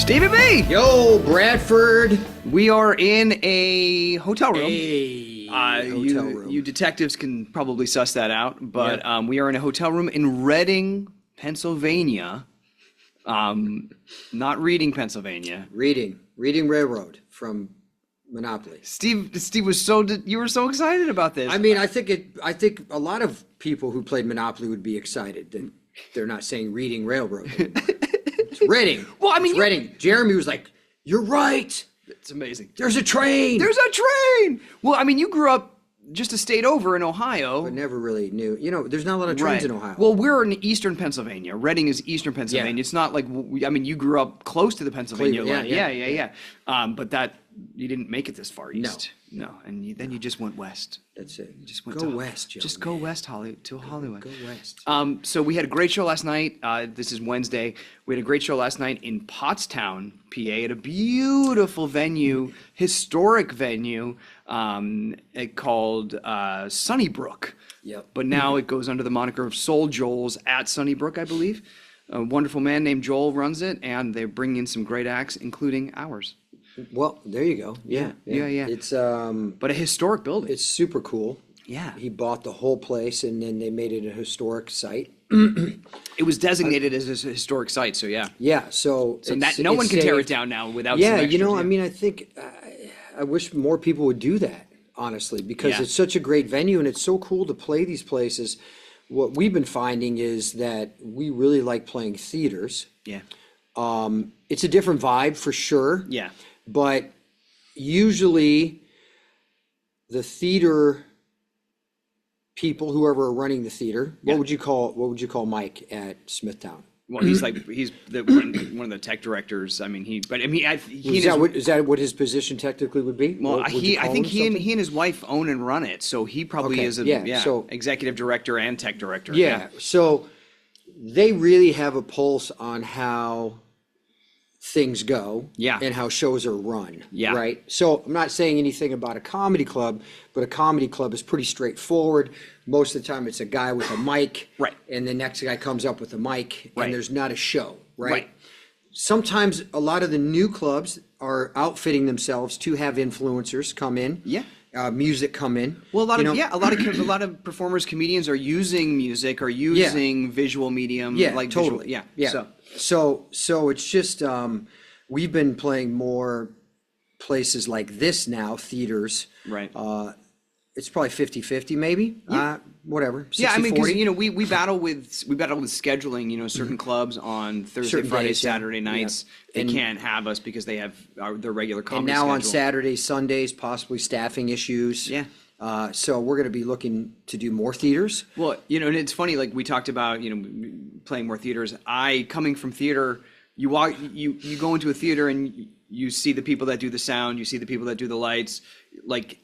Stevie B! Yo, Bradford. We are in a hotel room. Hotel room. You detectives can probably suss that out, but we are in a hotel room in Reading, Pennsylvania. Not Reading, Pennsylvania. Reading Railroad from Monopoly. Steve was you were so excited about this. I mean, I think a lot of people who played Monopoly would be excited that they're not saying Reading Railroad anymore. It's Reading. Well, I mean, it's Reading. Jeremy was like, "You're right. It's amazing. There's a train. There's a train." Well, I mean, you grew up just a state over in Ohio. But never really knew. You know, there's not a lot of trains in Ohio. Well, we're in eastern Pennsylvania. Reading is eastern Pennsylvania. Yeah. It's not like, I mean, you grew up close to the Pennsylvania line. Yeah. Yeah. But that, you didn't make it this far east. No. And then you just went west. That's it. You just went go west, Joe. Just go west, to Hollywood. Go west. So we had a great show last night. This is Wednesday. We had a great show last night in Pottstown, PA, at a beautiful venue, historic venue called Sunnybrook. Yep. But now it goes under the moniker of Soul Joel's at Sunnybrook, I believe. A wonderful man named Joel runs it, and they're bringing in some great acts, including ours. Well, there you go. Yeah. It's But a historic building. it's super cool. Yeah. He bought the whole place and then they made it a historic site. It was designated as a historic site, so yeah. Yeah, so That no one can tear it down now without some Yeah, extras, you know, I mean, I think I wish more people would do that, honestly, because Yeah. it's such a great venue and it's so cool to play these places. What we've been finding is that we really like playing theaters. Yeah. It's a different vibe for sure. Yeah. But usually the theater people, whoever are running the theater, what would you call Mike at Smithtown? Well, he's one of the tech directors. I mean, Is that what his position technically would be? Well, Would you I call think him he and his wife own and run it, so he probably Okay, is so- executive director and tech director. Yeah, so they really have a pulse on how things go and how shows are run. Yeah. Right? So I'm not saying anything about a comedy club, but a comedy club is pretty straightforward. Most of the time it's a guy with a mic. Right. And the next guy comes up with a mic Right. and there's not a show. Right? Right. Sometimes a lot of the new clubs are outfitting themselves to have influencers come in. Yeah. Music come in. Well, a lot You know, of performers, comedians are using music or using visual medium. Yeah, like totally. Visual, Yeah. So it's just we've been playing more places like this now, theaters. Right. It's probably 50-50 maybe. Whatever. 60, Yeah, I mean, because 40. we battle with scheduling. You know, certain clubs on Thursday, Certain Friday, days, yeah. Saturday nights they And- can't have us because they have their regular And comedy now on schedule. Saturdays, Sundays, possibly staffing issues. Yeah. So we're going to be looking to do more theaters. Well, you know, and it's funny. Like we talked about, you know, playing more theaters. Coming from theater, you go into a theater and you see the people that do the sound, you see the people that do the lights. Like,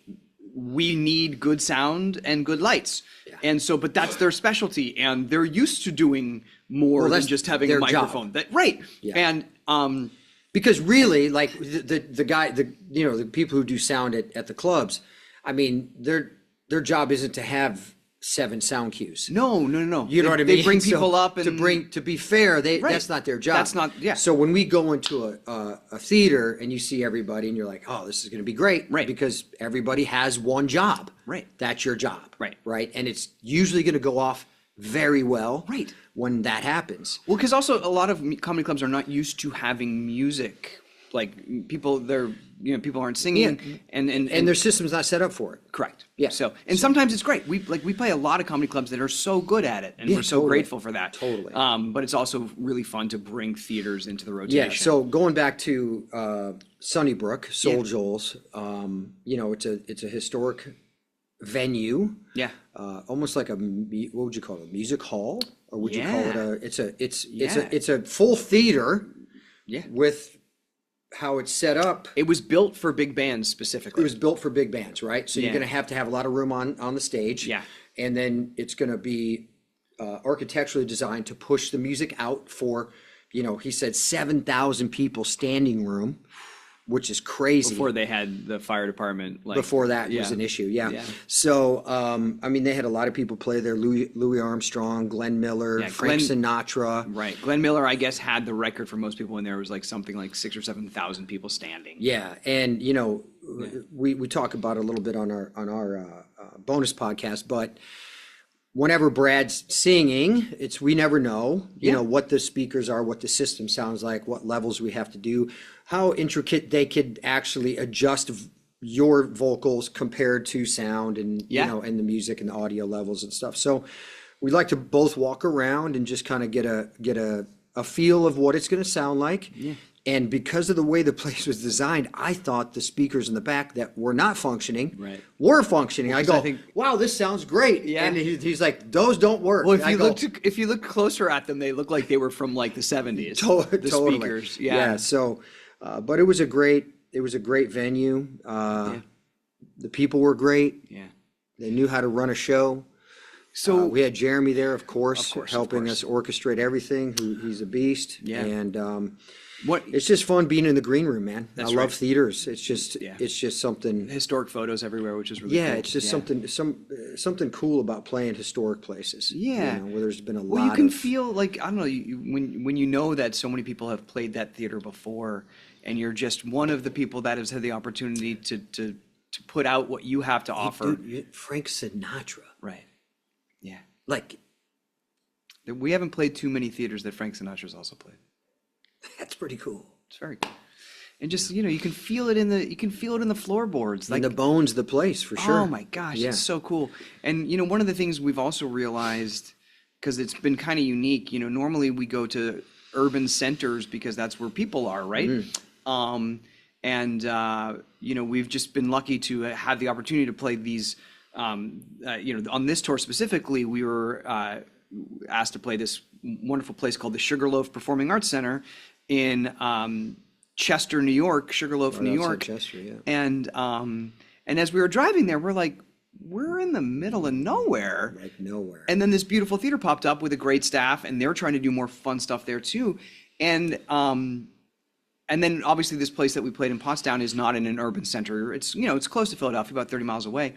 we need good sound and good lights. Yeah. And so, but that's their specialty, and they're used to doing more than that's just having a their microphone. job. Right. Yeah. And Because really, like the people who do sound at the clubs, I mean, their job isn't to have 7 sound cues. no. You know what I mean? They bring So people up and to be fair, Right. that's not their job. That's not- yeah. So when we go into a theater and you see everybody and you're like, oh, this is going to be great, Right. Because everybody has one job, Right. That's your job, Right. And it's usually going to go off very well, Right. when that happens. Well, because also a lot of comedy clubs are not used to having music. Like people aren't singing, and Their system's not set up for it. correct. Yeah. So sometimes it's great. We play a lot of comedy clubs that are so good at it, and Yeah, we're so totally. grateful for that. Totally. But it's also really fun to bring theaters into the rotation. Yeah, so going back to Sunnybrook, Soul Yeah. Joel's, you know, it's a historic venue. Yeah. Almost like what would you call it? A music hall, or would you call it Yeah. it's a full theater Yeah. with how it's set up. It was built for big bands It specifically. was built for big bands, right? So you're Yeah. going to have a lot of room on the stage. Yeah. And then it's going to be architecturally designed to push the music out for, you know, he said 7,000 people standing room. which is crazy. Before they had the fire department, like Before that was yeah. an issue, yeah. Yeah. So, I mean, they had a lot of people play there. Louis Armstrong, Glenn Miller, Yeah, Frank Sinatra. Right. Glenn Miller, I guess, had the record for most people, and there was like something like 6,000 or 7,000 people standing. Yeah, and you know, we talk about it a little bit on our bonus podcast, but whenever Brad's singing, we never know, you know, what the speakers are, what the system sounds like, what levels we have to do, how intricate they could actually adjust your vocals compared to sound and you know, and the music and the audio levels and stuff. So we like to both walk around and just kind of get a feel of what it's going to sound like. Yeah. And because of the way the place was designed, I thought the speakers in the back that were not functioning were functioning. Well, I go, wow, this sounds great. Yeah. And he's like, those don't work. Well, if you look closer at them, they look like they were from like the 70s. Totally. Speakers. Yeah. So, but it was a great venue. The people were great. Yeah. They knew how to run a show. So we had Jeremy there, of course helping us orchestrate everything. He's a beast. Yeah. And it's just fun being in the green room, man. I love theaters. It's just something. Historic photos everywhere, which is really cool. It's just something cool about playing historic places. Yeah, you know, where there's been a lot. Well, you can feel like, I don't know, when you know that so many people have played that theater before, and you're just one of the people that has had the opportunity to put out what you have to offer. Dude, Frank Sinatra. Right. Yeah. Like, we haven't played too many theaters that Frank Sinatra's also played. That's pretty cool. It's very cool. And just, you know, you can feel it in the floorboards. Like, in the bones of the place, for sure. Oh my gosh, it's so cool. And, you know, one of the things we've also realized, because it's been kind of unique, you know, normally we go to urban centers because that's where people are, right? Mm-hmm. You know, we've just been lucky to have the opportunity to play these, you know, on this tour specifically, we were asked to play this wonderful place called the Sugarloaf Performing Arts Center in Chester, New York, Sugarloaf, New York. Chester, yeah. And as we were driving there, we're like, we're in the middle of nowhere. Like nowhere. And then this beautiful theater popped up with a great staff, and they're trying to do more fun stuff there too. And then obviously this place that we played in Pottstown is not in an urban center. It's, you know, it's close to Philadelphia, about 30 miles away.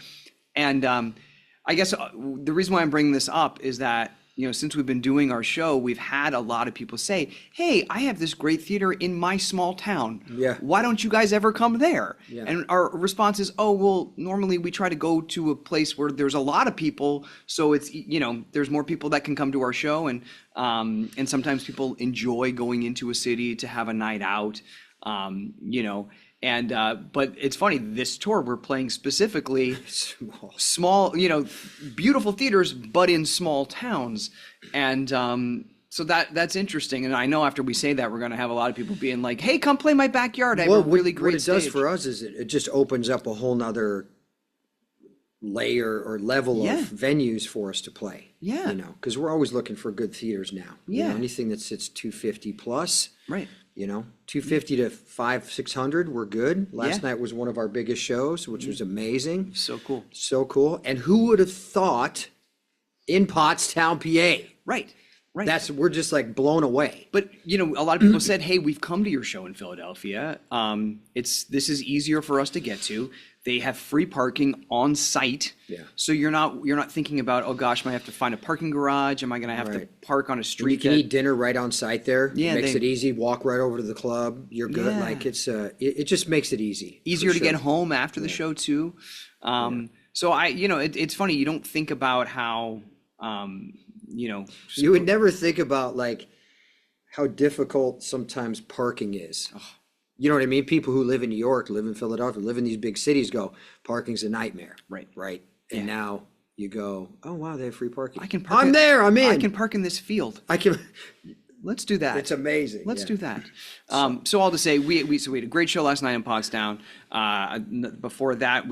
And I guess the reason why I'm bringing this up is that, you know, since we've been doing our show, we've had a lot of people say, hey, I have this great theater in my small town. Yeah. Why don't you guys ever come there? Yeah. And our response is, oh, well, normally we try to go to a place where there's a lot of people. So it's, you know, there's more people that can come to our show. And sometimes people enjoy going into a city to have a night out, you know. And but it's funny, this tour we're playing specifically small, you know, beautiful theaters, but in small towns. And so that's interesting. And I know after we say that, we're going to have a lot of people being like, hey, come play my backyard. I have a really great stage. What it does for us is it just opens up a whole nother layer or level of venues for us to play. Yeah. You know, because we're always looking for good theaters now. Yeah. You know, anything that sits 250 plus. Right. You know, 250 to 500-600, we're good. Last night was one of our biggest shows, which was amazing. So cool. So cool. And who would have thought in Pottstown, PA? Right. Right. We're just like blown away. But, you know, a lot of people said, hey, we've come to your show in Philadelphia. This is easier for us to get to. They have free parking on site. Yeah. So you're not thinking about, oh gosh, am I have to find a parking garage? Am I going to have to park on a street? You can eat dinner right on site there. Yeah. It makes it easy. Walk right over to the club. You're good. Yeah. Like it just makes it easy. Easier to get home after the show too. So you know, it's funny. You don't think about how, you know. You would never think about like how difficult sometimes parking is. Oh. You know what I mean? People who live in New York, live in Philadelphia, live in these big cities go, parking's a nightmare. Right. Right. And now you go, oh, wow, they have free parking. I'm there. I'm in. I can park in this field. Let's do that. It's amazing. Let's do that. So all to say, we had a great show last night in Pottstown. Before that,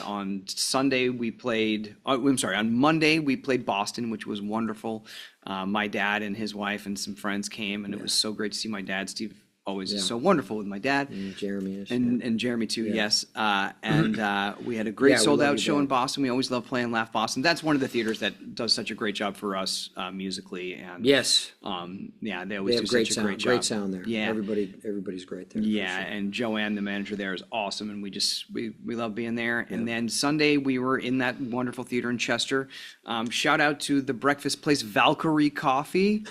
on Sunday we played. On Monday we played Boston, which was wonderful. My dad and his wife and some friends came, and it was so great to see my dad, Steve always is so wonderful with my dad. And Jeremy is. And Jeremy too, yes. And we had a great Yeah, we sold love out your show band. in Boston. We always love playing Laugh Boston. That's one of the theaters that does such a great job for us musically. And Yes. yeah, they They always have do great such a sound. great job. Great sound there. Yeah. Everybody's great there. for Yeah, sure. and Joanne, the manager there, is awesome, and we love being there. And then Sunday we were in that wonderful theater in Chester. Shout out to the breakfast place Valkyrie Coffee.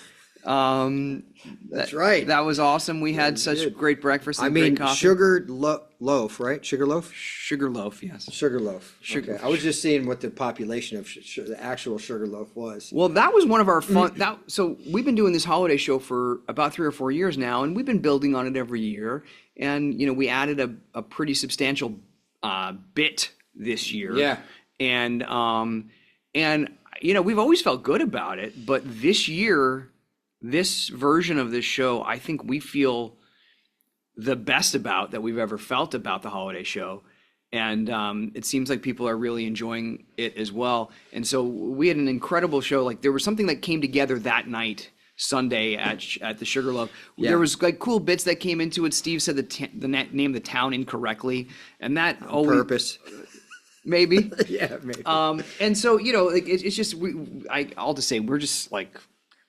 That's right. That was awesome. We had such good. great breakfast and I mean, great coffee. sugar loaf, right? Sugar loaf? Sugar loaf, yes. Sugar loaf. Sugar- Okay. I was just seeing what the population of the actual sugar loaf was. Well, that was one of our fun. So we've been doing this holiday show for about 3 or 4 years now, and we've been building on it every year. And we added a pretty substantial bit this year. Yeah. And we've always felt good about it, but this year, this version of this show, I think we feel the best about that we've ever felt about the holiday show. And it seems like people are really enjoying it as well. And so we had an incredible show. Like there was something that came together that night, Sunday at the Sugarloaf. Yeah. There was like cool bits that came into it. Steve said the name of the town incorrectly, and that always Purpose. maybe. Yeah, maybe. And so like it's just I'll just say we're just like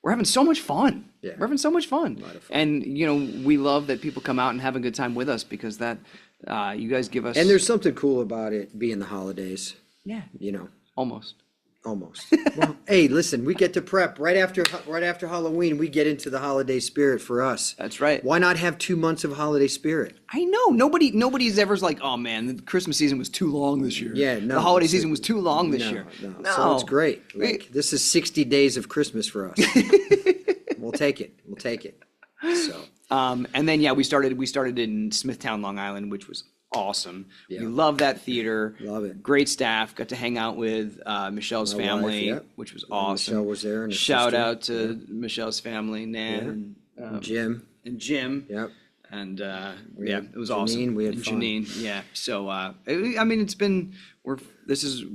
we're having so much fun. Yeah. We're having so much fun. lot of fun. And we love that people come out and have a good time with us because that you guys give us And there's something cool about it being the holidays, yeah almost. almost Well, hey, listen, we get to prep right after Halloween. We get into the holiday spirit for us. That's right. Why not have 2 months of holiday spirit? I know nobody's ever like, oh man, the Christmas season was too long this year. Yeah, no, the holiday it's- season was too long this year. No. So it's great. Like, this is 60 days of Christmas for us. We'll take it. We'll take it. So And then we started in Smithtown, Long Island, which was awesome. Yeah. We love that theater. Love it. Great staff. Got to hang out with Michelle's My wife, family, yeah. which was awesome. Michelle was there and her Shout sister. out to Michelle's family, Nan Jim. and Jim. Yep. And had it was Janine, awesome. we had and fun. Janine, yeah. So it's been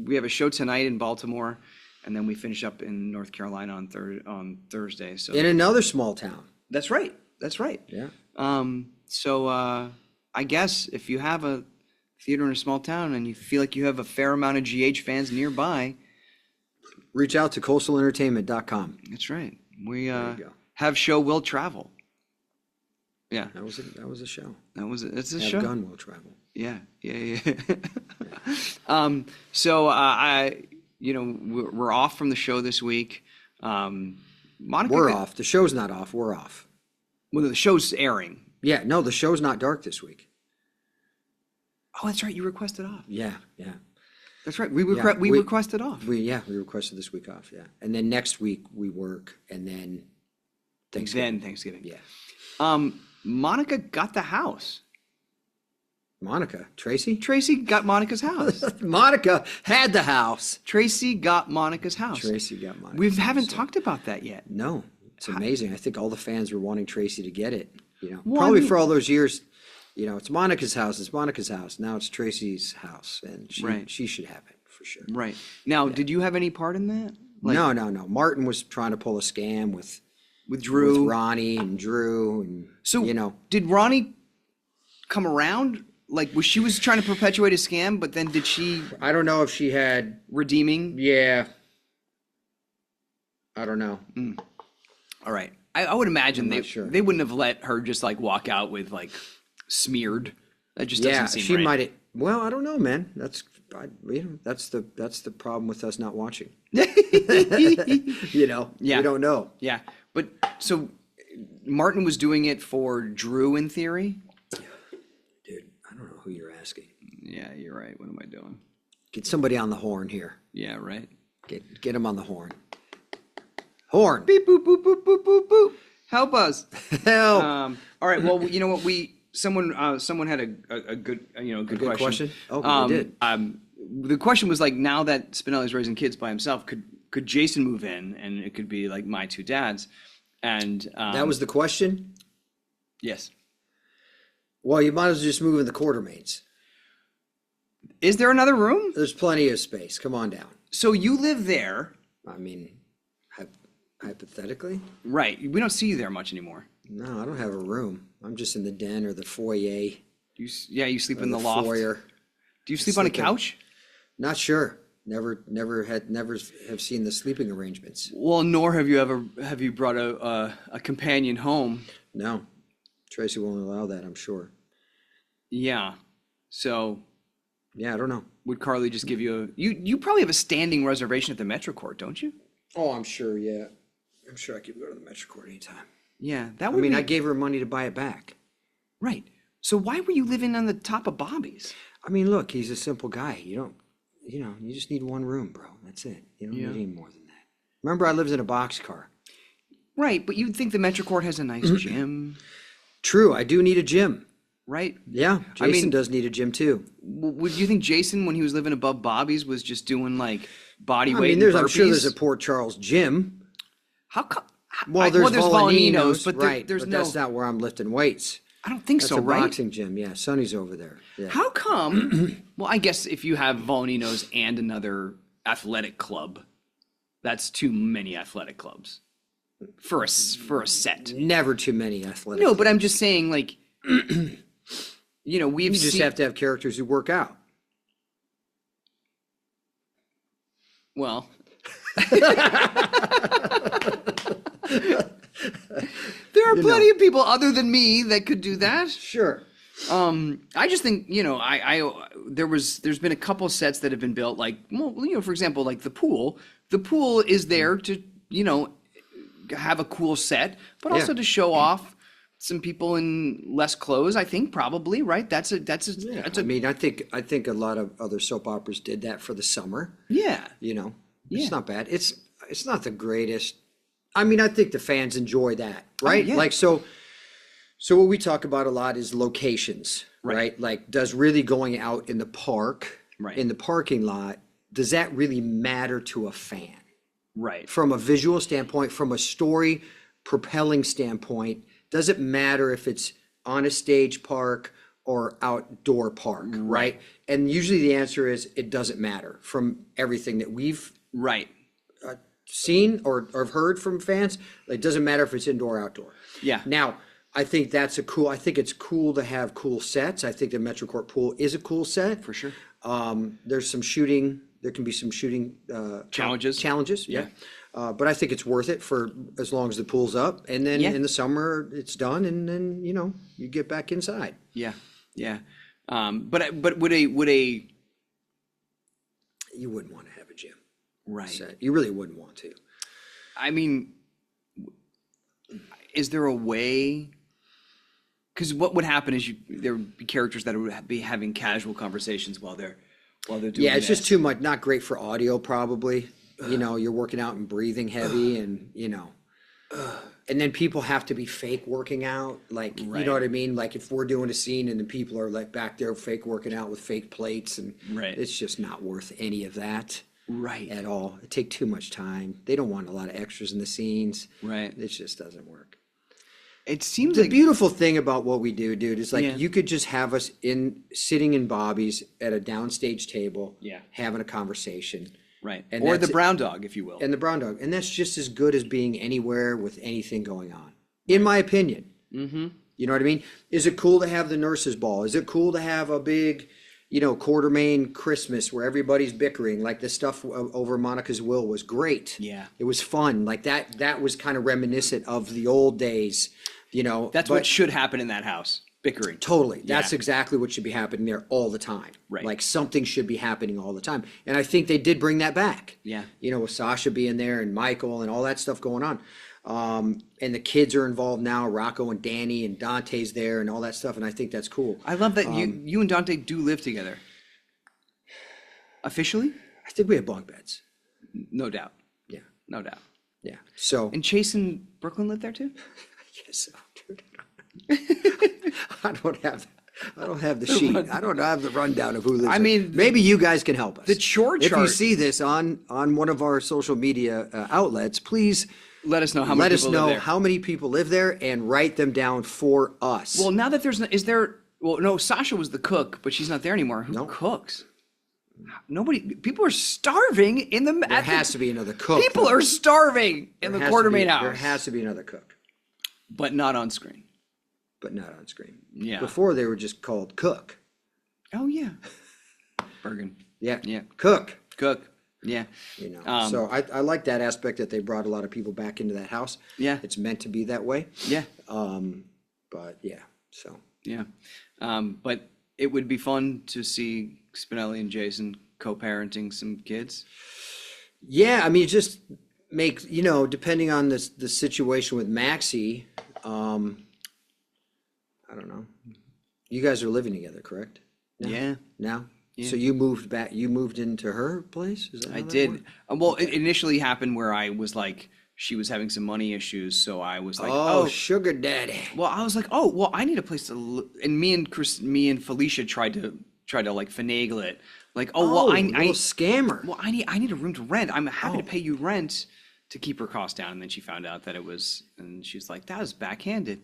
we have a show tonight in Baltimore, and then we finish up in North Carolina on Thursday. So In another small town. that's right. That's right. Yeah. So I guess if you have a theater in a small town and you feel like you have a fair amount of GH fans nearby, Reach out to coastalentertainment.com. that's right. We you go. have show will travel. Yeah, That was a show. it's a Have show. gun will travel. Yeah. So we're off from the show this week. Monica, We're off. The show's not off. We're off. Well, the show's airing. Yeah, no, the show's not dark this week. Oh, that's right. You requested off. Yeah. That's right. We Yeah, requested off. We requested this week off, yeah. And then next week we work and then Thanksgiving. Then Thanksgiving. Yeah. Monica got the house. Monica, Tracy? Tracy got Monica's house. Monica had the house. Tracy got Monica's house. Tracy got Monica. We haven't talked about that yet. No, it's amazing. I think all the fans were wanting Tracy to get it. Well, Probably I mean- for all those years. It's Monica's house. It's Monica's house. Now it's Tracy's house, and Right. she should have it for sure. Right. Now, did you have any part in that? No. Martin was trying to pull a scam with Drew? Ronnie and Drew, and So, did Ronnie come around? Like, she was trying to perpetuate a scam, but then did she I don't know if she had. redeeming? Yeah. I don't know. All right. I would imagine not sure. they wouldn't have let her just like walk out with like smeared. That just Yeah, doesn't seem she right. might have. Well, I don't know, man. That's the problem with us not watching. Yeah. We don't know. Yeah. But so Martin was doing it for Drew in theory? Dude, I don't know who you're asking. Yeah, you're right. What am I doing? Get somebody on the horn here. Yeah, right. Get him on the horn. Horn. Beep boop boop boop boop boop boop. Help us. Help. All right. Well, you know what? Someone had a good Good question. question. Oh, they did. The question was like, now that Spinelli's raising kids by himself, could Jason move in and it could be like my two dads? And That was the question. yes. Well, you might as well just move in the Quartermaines. Is there another room? There's plenty of space. Come on down. So you live there, I mean, hypothetically. right? We don't see you there much anymore. No, I don't have a room. I'm just in the den or the foyer. You sleep Or in the the loft. foyer. Do you sleep on a sleep in- couch? Not sure. Never have seen the sleeping arrangements. Well, nor have you brought a companion home. No, Tracy won't allow that, I'm sure. Yeah. So Yeah, I don't know. would Carly just give you you probably have a standing reservation at the MetroCourt, don't you? Oh, I'm sure, yeah. I'm sure I could go to the MetroCourt anytime. Yeah, that I would mean, be I gave her money to buy it back. right. So why were you living on the top of Bobby's? I mean, look, he's a simple guy. You just need one room, bro. That's it. You don't need any more than that. Remember, I lived in a boxcar. Right, but you'd think the MetroCourt has a nice gym, True, I do need a gym. right? Yeah, Jason does need a gym too. Would you think Jason, when he was living above Bobby's, was just doing like body weight and I'm sure there's burpees? a Port Charles gym. How come? Well, there's Volaninos, but right? there's but no. that's not where I'm lifting weights. I don't think That's so, a right? boxing gym. Yeah, Sonny's over there. Yeah. How come? Well, I guess if you have Volaninos and another athletic club, that's too many athletic clubs for a set. Never too many athletic. No, but I'm just saying, like, we've You just seen. have to have characters who work out. Well, there are plenty of people other than me that could do that. Sure. I just think, there's been a couple sets that have been built, like, well, for example, like the pool. The pool is there to, have a cool set, but also to show off some people in less clothes. I think probably, right? That's a I mean, I think a lot of other soap operas did that for the summer. yeah. It's not bad. It's not the greatest. I mean, I think the fans enjoy that, right? yeah. Like so what we talk about a lot is locations, right? Like, does really going out in the park, in the parking lot, does that really matter to a fan? Right. From a visual standpoint, from a story propelling standpoint, does it matter if it's on a stage park or outdoor park, right? And usually the answer is it doesn't matter from everything that we've Right. seen or heard from fans. It doesn't matter if it's indoor or outdoor. Yeah. Now, I think I think it's cool to have cool sets. I think the MetroCourt pool is a cool set. For sure. There can be some shooting challenges. Yeah. But I think it's worth it for as long as the pool's up. And then in the summer it's done, and then, you get back inside. Yeah. Yeah. But would a You wouldn't want to have a gym set. right. You really wouldn't want to. I mean, is there a way? Because what would happen is there would be characters that would be having casual conversations while they're doing. Yeah, it's just this. too much. Not great for audio, probably. You're working out and breathing heavy, and and then people have to be fake working out. Like, you know what I mean? Like, if we're doing a scene and the people are like back there fake working out with fake plates, and it's just not worth any of that. Right. At all. It take too much time. They don't want a lot of extras in the scenes. Right. It just doesn't work. It seems The like beautiful thing about what we do, dude, is like you could just have us sitting in Bobby's at a downstage table, having a conversation. right, and or the that's brown dog, if you will. And the brown dog. And that's just as good as being anywhere with anything going on, in my opinion. Mm-hmm. You know what I mean? Is it cool to have the nurses' ball? Is it cool to have a big, Quartermaine Christmas where everybody's bickering? Like, the stuff over Monica's will was great. Yeah. It was fun. Like, that was kind of reminiscent of the old days, That's what should happen in that house. Bickering. Totally. That's exactly what should be happening there all the time. Right. Like, something should be happening all the time. And I think they did bring that back. Yeah. With Sasha being there and Michael and all that stuff going on. And the kids are involved now, Rocco and Danny, and Dante's there and all that stuff. And I think that's cool. I love that you and Dante do live together. Officially? I think we have bunk beds. No doubt. Yeah. No doubt. Yeah. So. And Chase and Brooklyn live there too? Yes, dude. I don't have the sheet. I don't have the rundown of who lives. I there. mean, maybe you guys can help us. The chore If you chart. see this on one of our social media outlets, please Let us know how let many us people know live there. how many people live there and write them down for us. Well, now that no, Sasha was the cook, but she's not there anymore. Who cooks? Nobody. People are starving in the. there has to be another cook. People are starving in the Quartermaine house. There has to be another cook. but not on screen. But not on screen. Yeah. Before they were just called Cook. Oh yeah, Bergen. Yeah. Yeah. Cook. Yeah. So I like that aspect that they brought a lot of people back into that house. Yeah. It's meant to be that way. Yeah. But yeah, so. Yeah. But it would be fun to see Spinelli and Jason co-parenting some kids. Yeah, I mean, just make, depending on the situation with Maxie, I don't know. You guys are living together, correct? Now? Yeah. Now? Yeah. So you moved into her place? Is that how I that did. worked? Well, it initially happened where I was like, she was having some money issues, so I was like, Oh, sugar daddy. well, I was like, oh, well, I need a place to and me and Felicia tried to like finagle it. Like, little scammer. well, I need a room to rent. I'm happy to pay you rent to keep her costs down. And then she found out that it was, and she's like, that was backhanded.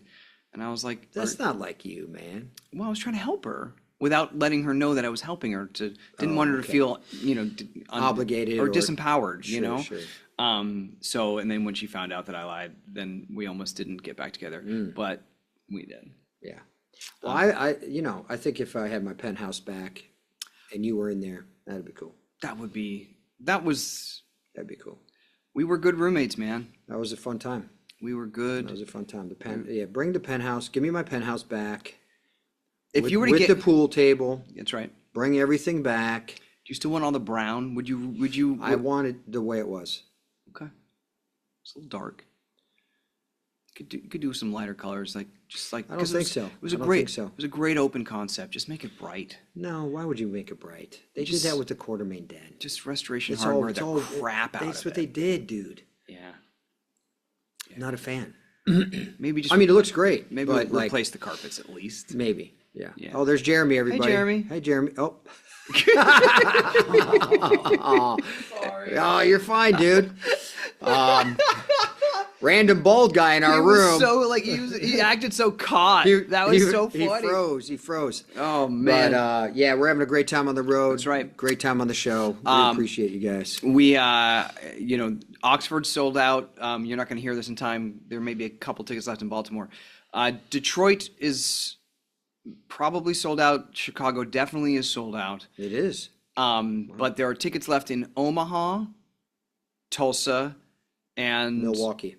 And I was like, That's not like you, man. well, I was trying to help her without letting her know that I was helping her. Didn't want her to feel, Obligated or or- disempowered, Sure. So, and then when she found out that I lied, then we almost didn't get back together, but we did. Yeah. Well, I think if I had my penthouse back and you were in there, that'd be cool. That'd be cool. we were good roommates, man. That was a fun time. We were That good. was a fun time. Bring the penthouse. Give me my penthouse back. If you were to with get the pool table, that's right. bring everything back. Do you still want all the brown? Would you? I wanted the way it was. Okay. It's a little dark. You could do some lighter colors, like I don't think so. It was a I don't great. think so. It was a great open concept. Just make it bright. No, why would you make it bright? They Just- did that with the Quartermaine Den. Just restoration It's hardware. it's The crap out That's of what it. they did, dude. Yeah. Not a fan. Maybe just. I mean, it looks great. maybe but we'll replace the carpets at least. Maybe. Yeah. Yeah. Oh, there's Jeremy, everybody. Jeremy. Hey, Jeremy. Oh. Sorry. Oh, you're fine, dude. Random bald guy in our He was room. so like he acted so caught. That was so funny. He froze. Oh man. But yeah, we're having a great time on the road. That's right. Great time on the show. We appreciate you guys. We, Oxford sold out. You're not going to hear this in time. There may be a couple tickets left in Baltimore. Detroit is probably sold out. Chicago definitely is sold out. It is. But there are tickets left in Omaha, Tulsa, and Milwaukee.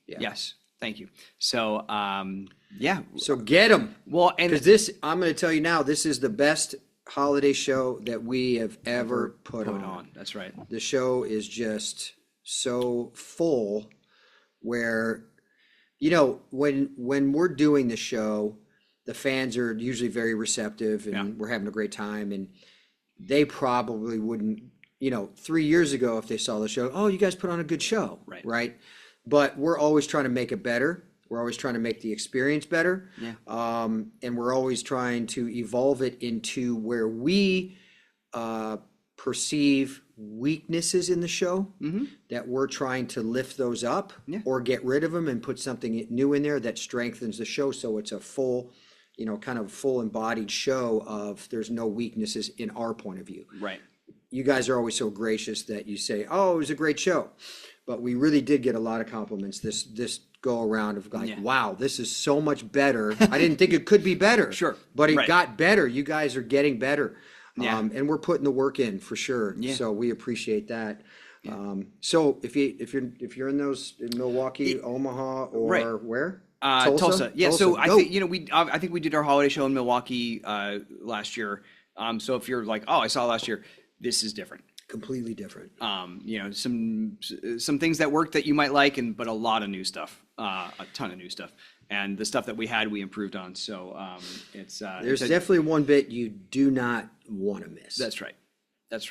Yeah. Yes. Thank you. So, yeah. So get them. Well, and Because I'm going to tell you now, this is the best holiday show that we have ever put on. That's right. The show is just so full where, when we're doing the show, the fans are usually very receptive and we're having a great time, and they probably wouldn't, 3 years ago, if they saw the show, oh, you guys put on a good show. Right. But we're always trying to make it better. We're always trying to make the experience better. Yeah. And we're always trying to evolve it into where we perceive weaknesses in the show, that we're trying to lift those up or get rid of them and put something new in there that strengthens the show. So it's a full, kind of full embodied show of there's no weaknesses in our point of view. Right. You guys are always so gracious that you say, oh, it was a great show. But we really did get a lot of compliments this go around of like, wow, this is so much better. I didn't think it could be better. Sure. But it got better. You guys are getting better. Yeah. And we're putting the work in for sure. Yeah. So we appreciate that. So if you're in Milwaukee, Omaha, or where? Tulsa. Yeah. Tulsa. So I Go. think I think we did our holiday show in Milwaukee last year. So if you're like, oh, I saw last year, this is different. Completely different. Some things that worked that you might like, but a lot of new stuff, a ton of new stuff, and the stuff that we had, we improved on. So there's definitely one bit you do not want to miss. That's right. That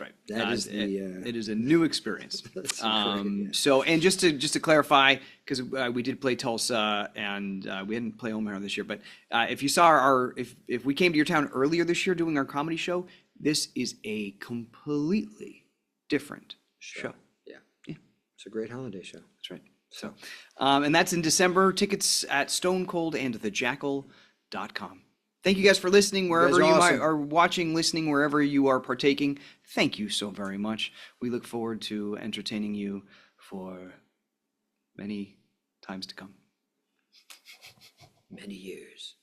is it is a new experience. That's great, So, and just to clarify, because we did play Tulsa and we didn't play Omaha this year, but if you saw if we came to your town earlier this year doing our comedy show, this is a completely different show. Yeah. It's a great holiday show. That's right. So, and that's in December. Tickets at stonecoldandthejackal.com. Thank you guys for listening wherever you are watching, listening, wherever you are partaking. Thank you so very much. We look forward to entertaining you for many times to come. many years.